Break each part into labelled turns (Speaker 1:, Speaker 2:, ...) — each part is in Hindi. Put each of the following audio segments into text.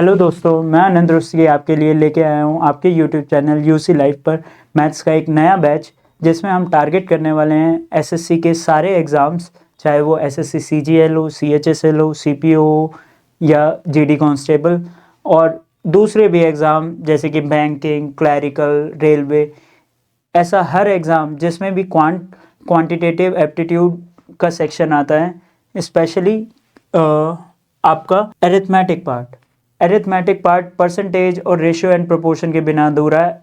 Speaker 1: हेलो दोस्तों, मैं आनंद रुस्तगी आपके लिए लेके आया हूँ आपके यूट्यूब चैनल यूसी लाइव पर मैथ्स का एक नया बैच, जिसमें हम टारगेट करने वाले हैं एसएससी के सारे एग्ज़ाम्स, चाहे वो एसएससी सीजीएल हो, सीएचएसएल हो, सीपीओ हो या जीडी कांस्टेबल, और दूसरे भी एग्ज़ाम जैसे कि बैंकिंग, क्लैरिकल, रेलवे। ऐसा हर एग्ज़ाम जिसमें भी क्वांटिटेटिव एप्टीट्यूड का सेक्शन आता है, स्पेशली आपका एरिथमेटिक पार्ट परसेंटेज और रेशियो एंड प्रोपोर्शन के बिना अधूरा है।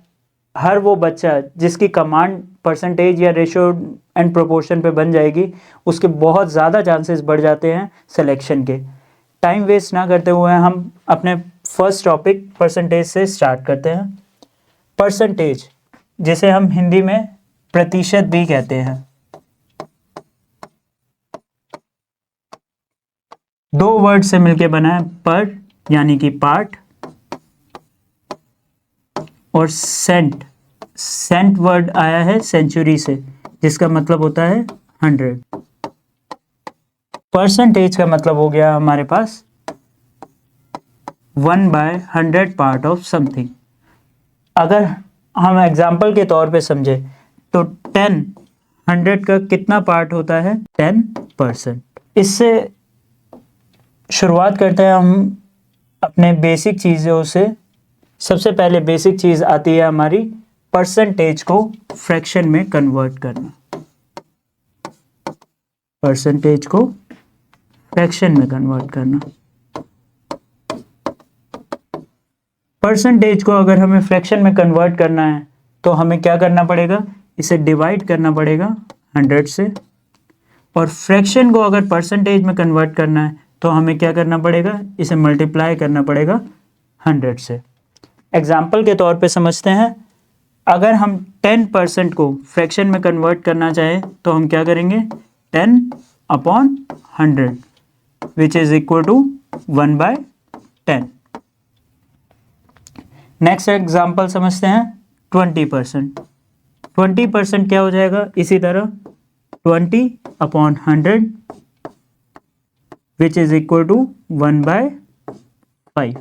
Speaker 1: हर वो बच्चा जिसकी कमांड परसेंटेज या रेशियो एंड प्रोपोर्शन पे बन जाएगी, उसके बहुत ज़्यादा चांसेस बढ़ जाते हैं सिलेक्शन के। टाइम वेस्ट ना करते हुए हम अपने फर्स्ट टॉपिक परसेंटेज से स्टार्ट करते हैं। परसेंटेज, जिसे हम हिंदी में प्रतिशत भी कहते हैं, दो वर्ड से मिलके बना है। पर यानी कि पार्ट, और सेंट वर्ड आया है सेंचुरी से, जिसका मतलब होता है 100। परसेंटेज का मतलब हो गया हमारे पास 1/100 पार्ट ऑफ समथिंग। अगर हम एग्जाम्पल के तौर पे समझे तो 100 का कितना पार्ट होता है? 10%। इससे शुरुआत करते हैं हम अपने बेसिक चीज़ों से। सबसे पहले बेसिक चीज़ आती है हमारी परसेंटेज को फ्रैक्शन में कन्वर्ट करना। परसेंटेज को फ्रैक्शन में कन्वर्ट करना। परसेंटेज को अगर हमें फ्रैक्शन में कन्वर्ट करना है तो हमें क्या करना पड़ेगा? इसे डिवाइड करना पड़ेगा 100 से। और फ्रैक्शन को अगर परसेंटेज में कन्वर्ट करना है तो हमें क्या करना पड़ेगा? इसे मल्टीप्लाई करना पड़ेगा 100 से। एग्जाम्पल के तौर पे समझते हैं। अगर हम 10% को फ्रैक्शन में कन्वर्ट करना चाहें तो हम क्या करेंगे? 10/100 which is equal to 1/10। Next example समझते हैं। 20%। 20% क्या हो जाएगा? इसी तरह 20/100 विच इज इक्वल टू 1/5।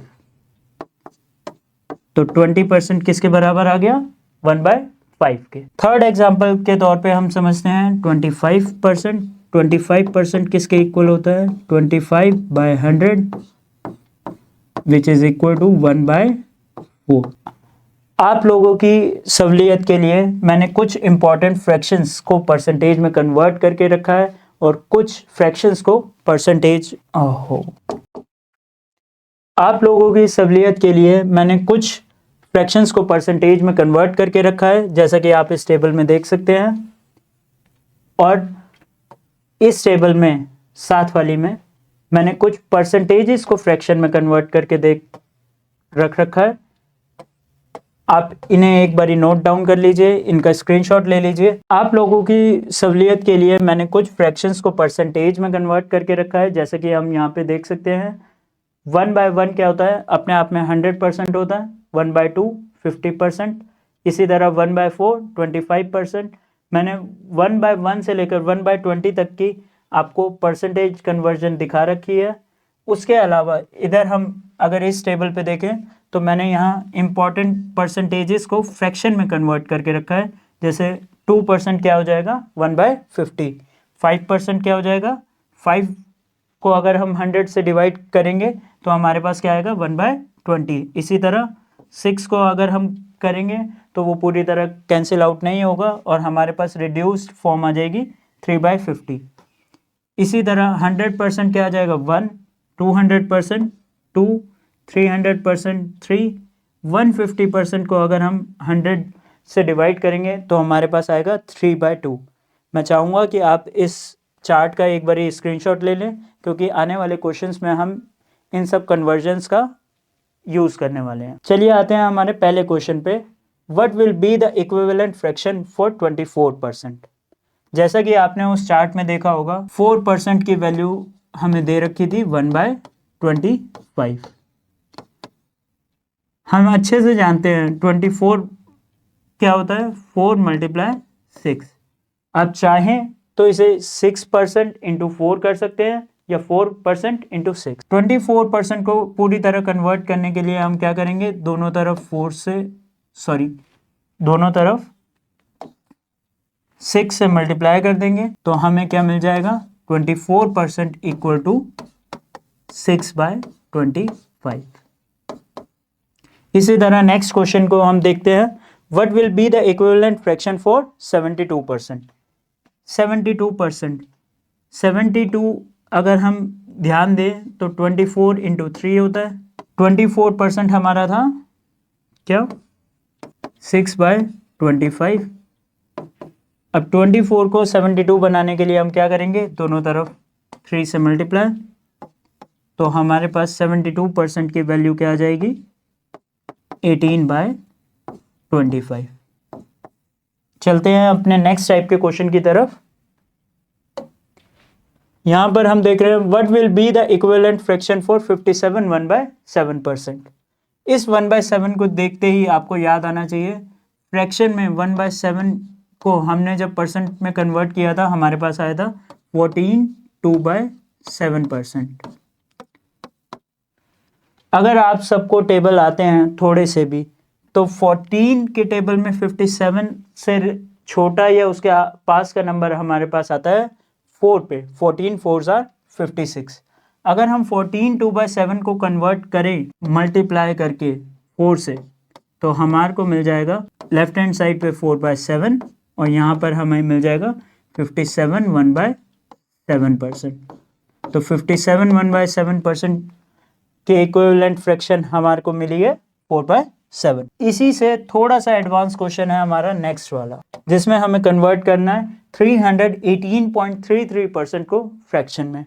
Speaker 1: तो 20% किसके बराबर आ गया? 1/5 के। थर्ड एग्जाम्पल के तौर पे हम समझते हैं 25%। 25% किसके इक्वल होता है? 25/100 विच इज इक्वल टू 1/4। आप लोगों की सहूलियत के लिए मैंने कुछ इंपॉर्टेंट फ्रैक्शंस को परसेंटेज में कन्वर्ट करके रखा है और कुछ फ्रैक्शंस को परसेंटेज आप लोगों की सहूलियत के लिए मैंने कुछ फ्रैक्शंस को परसेंटेज में कन्वर्ट करके रखा है, जैसा कि आप इस टेबल में देख सकते हैं। और इस टेबल में साथ वाली में मैंने कुछ परसेंटेजेस को फ्रैक्शन में कन्वर्ट करके रख रखा है। आप इन्हें एक बारी नोट डाउन कर लीजिए, इनका स्क्रीनशॉट ले लीजिए। आप लोगों की सहूलियत के लिए मैंने कुछ फ्रैक्शंस को परसेंटेज में कन्वर्ट करके रखा है, जैसे कि हम यहाँ पे देख सकते हैं। 1/1 क्या होता है? अपने आप में 100% होता है। 1/2 50%। इसी तरह 1/4 25%। मैंने 1/1 से लेकर 1/20 तक की आपको परसेंटेज कन्वर्जन दिखा रखी है। उसके अलावा इधर हम अगर इस टेबल पे देखें तो मैंने यहाँ इंपॉर्टेंट परसेंटेजेस को फ्रैक्शन में कन्वर्ट करके रखा है। जैसे 2% क्या हो जाएगा? 1/50। 5% क्या हो जाएगा? 5 को अगर हम 100 से डिवाइड करेंगे तो हमारे पास क्या आएगा? 1/20। इसी तरह 6 को अगर हम करेंगे तो वो पूरी तरह कैंसिल आउट नहीं होगा और हमारे पास रिड्यूस्ड फॉर्म आ जाएगी 3/50। इसी तरह 100% क्या आ जाएगा? 1, 200% 2, 300% 3, 150% को अगर हम 100 से डिवाइड करेंगे तो हमारे पास आएगा 3/2। मैं चाहूँगा कि आप इस चार्ट का एक बारी स्क्रीनशॉट ले लें, क्योंकि आने वाले क्वेश्चंस में हम इन सब कन्वर्जन्स का यूज़ करने वाले हैं। चलिए आते हैं हमारे पहले क्वेश्चन पे। What will be the equivalent fraction for 24%? जैसा कि आपने उस चार्ट में देखा होगा, 4% की वैल्यू हमें दे रखी थी 1/25। हम अच्छे से जानते हैं 24 क्या होता है? 4 × 6। आप चाहें तो इसे 6% इंटू 4 कर सकते हैं, या 4% इंटू 6। 24% को पूरी तरह कन्वर्ट करने के लिए हम क्या करेंगे, दोनों तरफ 6 से मल्टीप्लाई कर देंगे, तो हमें क्या मिल जाएगा, 24% इक्वल टू 6/25। इसी तरह नेक्स्ट क्वेश्चन को हम देखते हैं। What will be the equivalent fraction for 72%? 72% अगर हम ध्यान दें तो 24 इंटू 3 होता है। 24% हमारा था क्या, 6/25। अब 24 को 72 बनाने के लिए हम क्या करेंगे, दोनों तरफ 3 से मल्टीप्लाई, तो हमारे पास 72% की वैल्यू क्या आ जाएगी, 18/25। चलते हैं अपने नेक्स्ट टाइप के क्वेश्चन की तरफ। यहां पर हम देख रहे हैं what will be the equivalent fraction for 57 1/7%। इस 1/7 को देखते ही आपको याद आना चाहिए, फ्रैक्शन में 1/7 को हमने जब परसेंट में कन्वर्ट किया था, हमारे पास आया था 14 2/7%। अगर आप सबको टेबल आते हैं थोड़े से भी, तो 14 के टेबल में 57 से छोटा या उसके पास का नंबर हमारे पास आता है 4 पे। 14 4s are 56। अगर हम 14 2/7 को कन्वर्ट करें मल्टीप्लाई करके 4 से, तो हमारे को मिल जाएगा लेफ्ट हैंड साइड पे 4/7 और यहाँ पर हमें मिल जाएगा 57 1/7%। तो 57 1/7% के इक्विवेलेंट फ्रैक्शन हमारे को मिली है 4/7। इसी से थोड़ा सा एडवांस क्वेश्चन है हमारा नेक्स्ट वाला, जिसमें हमें कन्वर्ट करना है 318.33% को फ्रैक्शन में।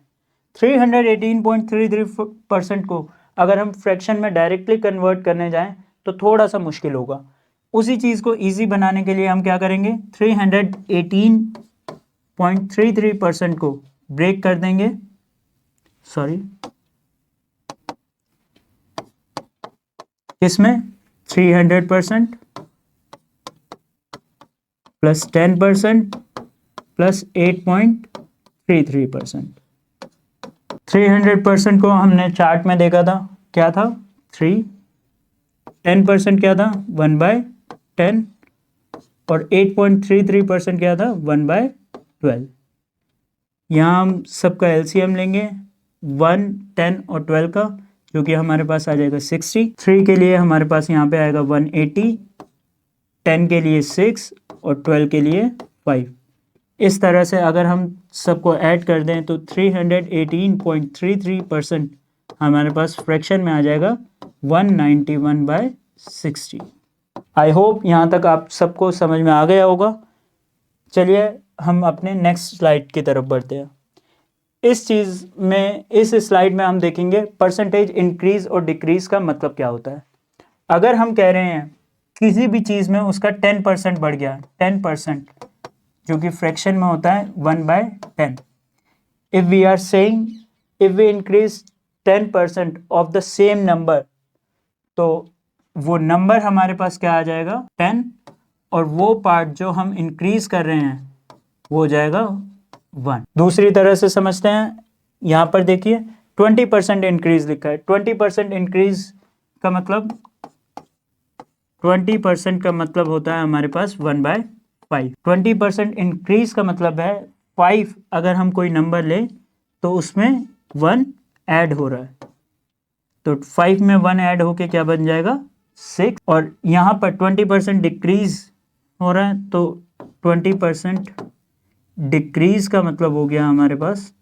Speaker 1: 318.33% को अगर हम फ्रैक्शन में डायरेक्टली कन्वर्ट करने जाएं तो थोड़ा सा मुश्किल होगा। उसी चीज़ को इजी बनाने के लिए हम क्या करेंगे, 318.33% को ब्रेक कर देंगे, इसमें 300% प्लस 10% प्लस 8.33%। 300% को हमने चार्ट में देखा था, क्या था 3, 10% क्या था 1/10 और 8.33% क्या था 1/12। यहाँ हम सबका एलसीएम लेंगे 1, 10 और 12 का, जो कि हमारे पास आ जाएगा 60। 3 के लिए हमारे पास यहाँ पे आएगा 180, 10 के लिए 6 और 12 के लिए 5। इस तरह से अगर हम सबको ऐड कर दें तो 318.33% हमारे पास फ्रैक्शन में आ जाएगा 191/60। आई होप यहाँ तक आप सबको समझ में आ गया होगा। चलिए हम अपने नेक्स्ट स्लाइड की तरफ बढ़ते हैं। इस स्लाइड में हम देखेंगे परसेंटेज इंक्रीज और डिक्रीज का मतलब क्या होता है। अगर हम कह रहे हैं किसी भी चीज़ में उसका 10% बढ़ गया, 10% जो कि फ्रैक्शन में होता है 1/10। If we are saying if we increase 10% of the same number, तो वो नंबर हमारे पास क्या आ जाएगा 10, और वो पार्ट जो हम इंक्रीज कर रहे हैं वो हो जाएगा 1। दूसरी तरह से समझते हैं, यहाँ पर देखिए 20% इंक्रीज लिखा है। 20% इंक्रीज का मतलब 20% का मतलब होता है हमारे पास 1/5। 20% इंक्रीज का मतलब है 5 अगर हम कोई नंबर ले तो उसमें 1 ऐड हो रहा है, तो 5 में 1 ऐड होके क्या बन जाएगा 6। और यहाँ पर 20% डिक्रीज हो रहा है, तो 20% डिक्रीज का मतलब हो गया हमारे पास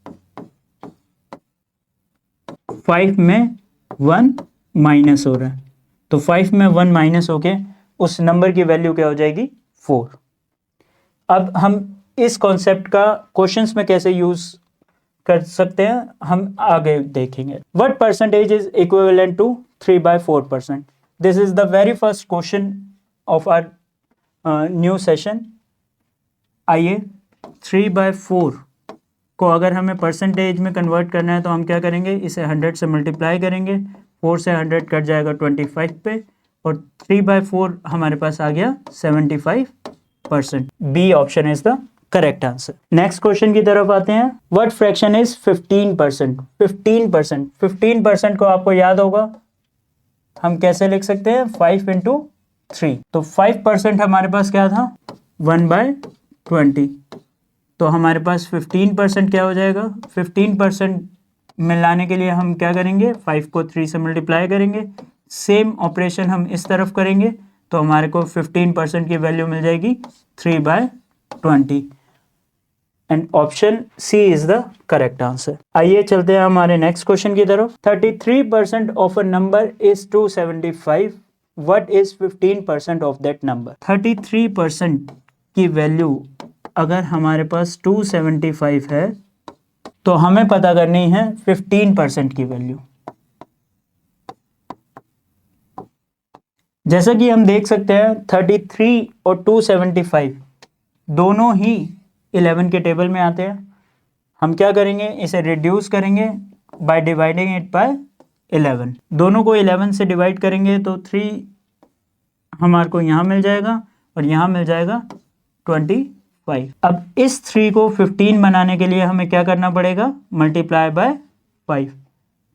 Speaker 1: 5 में 1 माइनस हो रहा है, तो 5 में 1 माइनस होके उस नंबर की वैल्यू क्या हो जाएगी 4। अब हम इस कॉन्सेप्ट का क्वेश्चंस में कैसे यूज कर सकते हैं हम आगे देखेंगे। What percentage is equivalent to 3/4%? This is the very first question of our new session. आइए 3/4 को अगर हमें परसेंटेज में कन्वर्ट करना है तो हम क्या करेंगे, इसे 100 से मल्टीप्लाई करेंगे, 4 से 100 कट जाएगा 25 पे, और 3/4 हमारे पास आ गया 75%। B option is the correct answer. Next question की तरफ आते हैं। What fraction is 15%? 15% को आपको याद होगा, हम कैसे लिख सकते हैं, 5 इंटू 3। तो 5% हमारे पास क्या था, 1/20। तो हमारे पास 15% क्या हो जाएगा, 15% मिलाने के लिए हम क्या करेंगे, 5 को 3 से मल्टीप्लाई करेंगे। सेम ऑपरेशन हम इस तरफ करेंगे तो हमारे को 15% की वैल्यू मिल जाएगी 3/20। And option C is the correct answer. आइए चलते हैं हमारे नेक्स्ट क्वेश्चन की तरफ। 33% of a number is 275। What is 15% of that number? 33% की वैल्यू अगर हमारे पास 275 है तो हमें पता करनी है 15% की वैल्यू। जैसा कि हम देख सकते हैं 33 और 275 दोनों ही 11 के टेबल में आते हैं। हम क्या करेंगे, इसे रिड्यूस करेंगे बाय डिवाइडिंग इट बाय 11। दोनों को 11 से डिवाइड करेंगे तो 3 हमारे को यहाँ मिल जाएगा और यहाँ मिल जाएगा 25। अब इस 3 को 15 बनाने के लिए हमें क्या करना पड़ेगा, मल्टीप्लाई बाय 5।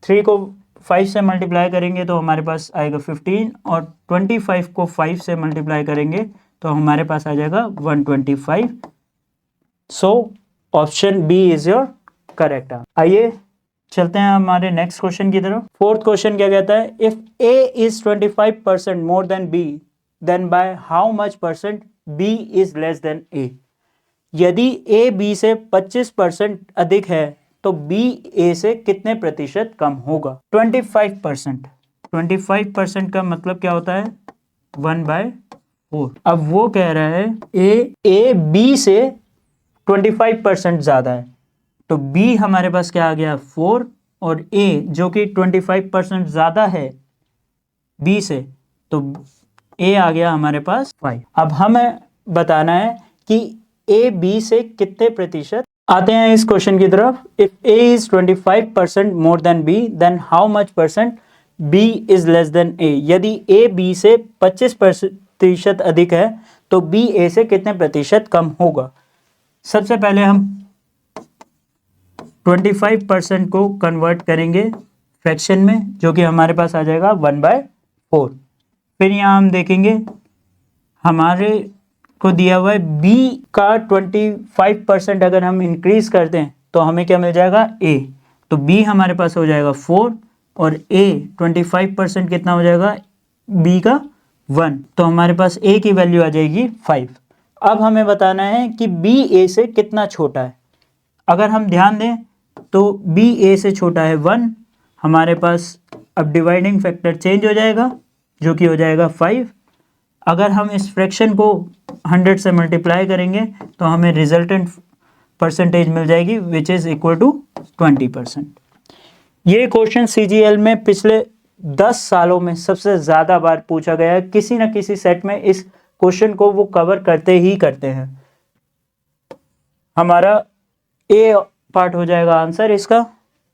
Speaker 1: 3 को 5 से मल्टीप्लाई करेंगे तो हमारे पास आएगा 15 और 25 को 5 से मल्टीप्लाई करेंगे तो हमारे पास आ जाएगा 125। So option B is your correct answer. आइए चलते हैं हमारे नेक्स्ट क्वेश्चन की तरफ। फोर्थ क्वेश्चन क्या कहता है, if A is 25% more than B then by how much percent B is less than A? यदि ए बी से 25% अधिक है तो बी ए से कितने प्रतिशत कम होगा? 25%। 25% का मतलब क्या होता है, 1/4। अब वो कह रहा है ए बी से 25% ज्यादा है तो बी हमारे पास क्या आ गया, 4, और ए जो कि 25% ज्यादा है बी से तो ए आ गया हमारे पास 5। अब हमें बताना है कि ए बी से कितने प्रतिशत। आते हैं इस क्वेश्चन की तरफ। If A is 25% more than B then how much percent B is less than A? यदि ए बी से 25% अधिक है तो बी ए से कितने प्रतिशत कम होगा? सबसे पहले हम 25% को कन्वर्ट करेंगे फ्रैक्शन में, जो कि हमारे पास आ जाएगा 1/4। फिर यहाँ हम देखेंगे हमारे को दिया हुआ है बी का 25% अगर हम इंक्रीज कर दें तो हमें क्या मिल जाएगा, ए। तो बी हमारे पास हो जाएगा 4 और ए 25% कितना हो जाएगा, बी का 1। तो हमारे पास ए की वैल्यू आ जाएगी 5। अब हमें बताना है कि बी ए से कितना छोटा है। अगर हम ध्यान दें तो बी ए से छोटा है 1। हमारे पास अब डिवाइडिंग फैक्टर चेंज हो जाएगा जो कि हो जाएगा 5। अगर हम इस फ्रैक्शन को 100 से मल्टीप्लाई करेंगे तो हमें रिजल्टेंट परसेंटेज मिल जाएगी विच इज इक्वल टू 20%। ये क्वेश्चन सीजीएल में पिछले 10 सालों में सबसे ज़्यादा बार पूछा गया है। किसी न किसी सेट में इस क्वेश्चन को वो कवर करते ही करते हैं। हमारा ए पार्ट हो जाएगा आंसर इसका।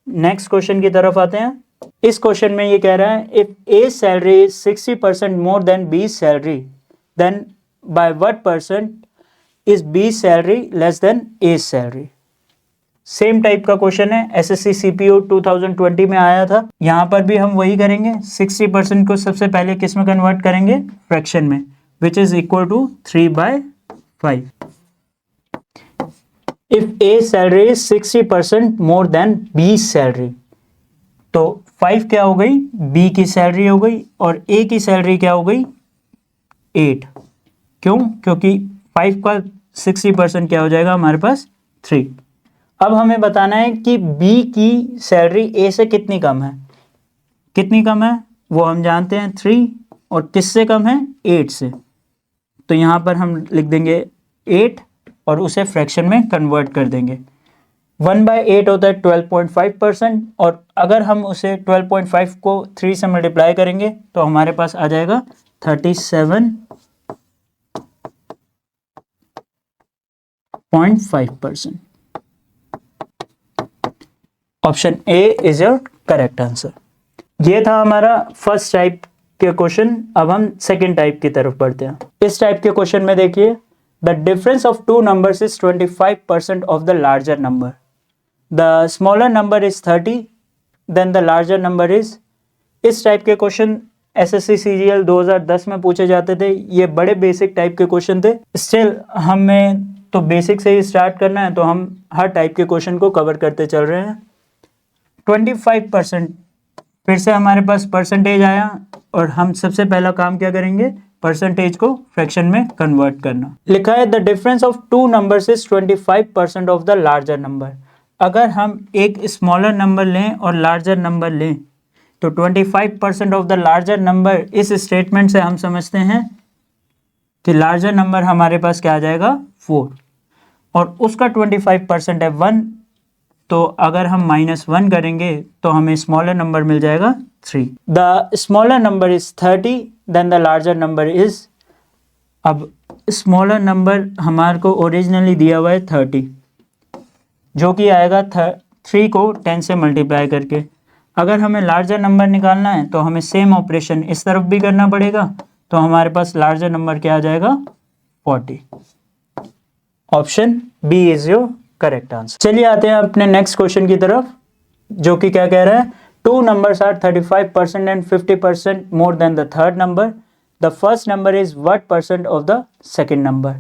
Speaker 1: नेक्स्ट क्वेश्चन की तरफ आते हैं। इस क्वेश्चन में ये कह रहा है if A salary is 60% more than B salary then by what percent is B salary less than A salary? Same type का क्वेश्चन है, एसएससी सीपीओ 2020 में आया था। यहां पर भी हम वही करेंगे, 60% को सबसे पहले किस में कन्वर्ट करेंगे, फ्रैक्शन में, which is equal to 3/5। If A salary is 60% more than B salary, तो 5 क्या हो गई, बी की सैलरी हो गई, और ए की सैलरी क्या हो गई, 8। क्यों? क्योंकि 5 का 60% क्या हो जाएगा हमारे पास, 3। अब हमें बताना है कि बी की सैलरी ए से कितनी कम है। कितनी कम है वो हम जानते हैं, 3, और किससे कम है, 8 से। तो यहाँ पर हम लिख देंगे 8 और उसे फ्रैक्शन में कन्वर्ट कर देंगे। 1/8 होता है 12.5%, और अगर हम उसे 12.5 को 3 से मल्टीप्लाई करेंगे तो हमारे पास आ जाएगा 37.5%। Option A is your correct answer. ये था हमारा फर्स्ट टाइप के क्वेश्चन। अब हम सेकेंड टाइप की तरफ बढ़ते हैं। इस टाइप के क्वेश्चन में देखिए the difference of two numbers is 25% of the larger number, the smaller number is 30 than the larger number is. इस टाइप के क्वेश्चन एसएससी सीजीएल 2010 में पूछे जाते थे। ये बड़े बेसिक टाइप के क्वेश्चन थे। स्टिल हमें तो बेसिक से ही स्टार्ट करना है, तो हम हर टाइप के क्वेश्चन को कवर करते चल रहे हैं। 25%, फिर से हमारे पास परसेंटेज आया और हम सबसे पहला काम क्या करेंगे, परसेंटेज को फ्रैक्शन में कन्वर्ट करना। लिखा है the difference of two numbers is 25% of the larger number. अगर हम एक स्मॉलर नंबर लें और लार्जर नंबर लें तो 25% ऑफ द लार्जर नंबर, इस स्टेटमेंट से हम समझते हैं कि लार्जर नंबर हमारे पास क्या आ जाएगा 4, और उसका 25% है 1, तो अगर हम -1 करेंगे तो हमें स्मॉलर नंबर मिल जाएगा 3। The smaller number is 30 than the larger number is. अब स्मॉलर नंबर हमारे को ओरिजिनली दिया हुआ है 30, जो कि आएगा 3 को 10 से मल्टीप्लाई करके। अगर हमें लार्जर नंबर निकालना है तो हमें सेम ऑपरेशन इस तरफ भी करना पड़ेगा, तो हमारे पास लार्जर नंबर क्या आ जाएगा 40। Option B is your correct answer. चलिए आते हैं अपने नेक्स्ट क्वेश्चन की तरफ, जो कि क्या कह रहा है, two numbers are 35% and 50% more than the third number, the first number is what percent of the second number.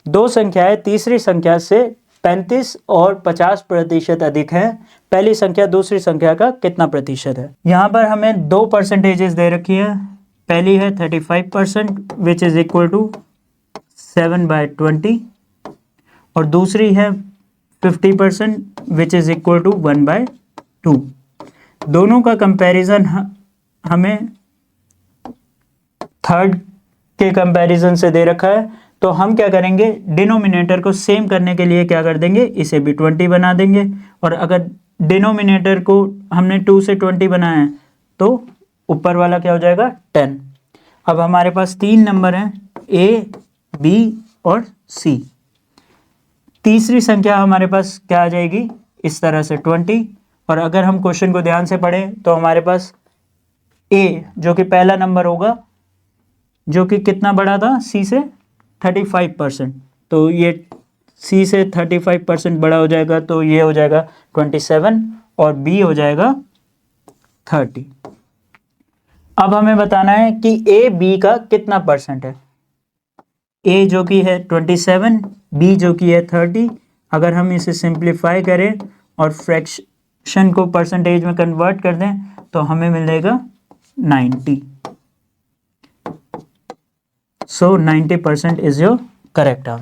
Speaker 1: दो संख्याएं तीसरी संख्या से 35 और 50% अधिक है, पहली संख्या दूसरी संख्या का कितना प्रतिशत है। यहाँ पर हमें दो परसेंटेजेस दे रखी है। पहली है 35% विच इज इक्वल टू 7/20, और दूसरी है 50% विच इज इक्वल टू 1/2। दोनों का कंपैरिजन हमें थर्ड के कंपैरिजन से दे रखा है, तो हम क्या करेंगे, डिनोमिनेटर को सेम करने के लिए क्या कर देंगे, इसे भी 20 बना देंगे। और अगर डिनोमिनेटर को हमने 2 से 20 बनाया है तो ऊपर वाला क्या हो जाएगा 10। अब हमारे पास तीन नंबर हैं A, B और C। तीसरी संख्या हमारे पास क्या आ जाएगी, इस तरह से 20। और अगर हम क्वेश्चन को ध्यान से पढ़ें तो हमारे पास A जो कि पहला नंबर होगा, जो कि कितना बड़ा था C से 35%, तो ये C से 35% बड़ा हो जाएगा, तो ये हो जाएगा 27 और B हो जाएगा 30। अब हमें बताना है कि A B का कितना परसेंट है। A जो कि है 27, B जो कि है 30। अगर हम इसे सिंप्लीफाई करें और फ्रैक्शन को परसेंटेज में कन्वर्ट कर दें तो हमें मिल जाएगा 90। So 90% is your correct answer.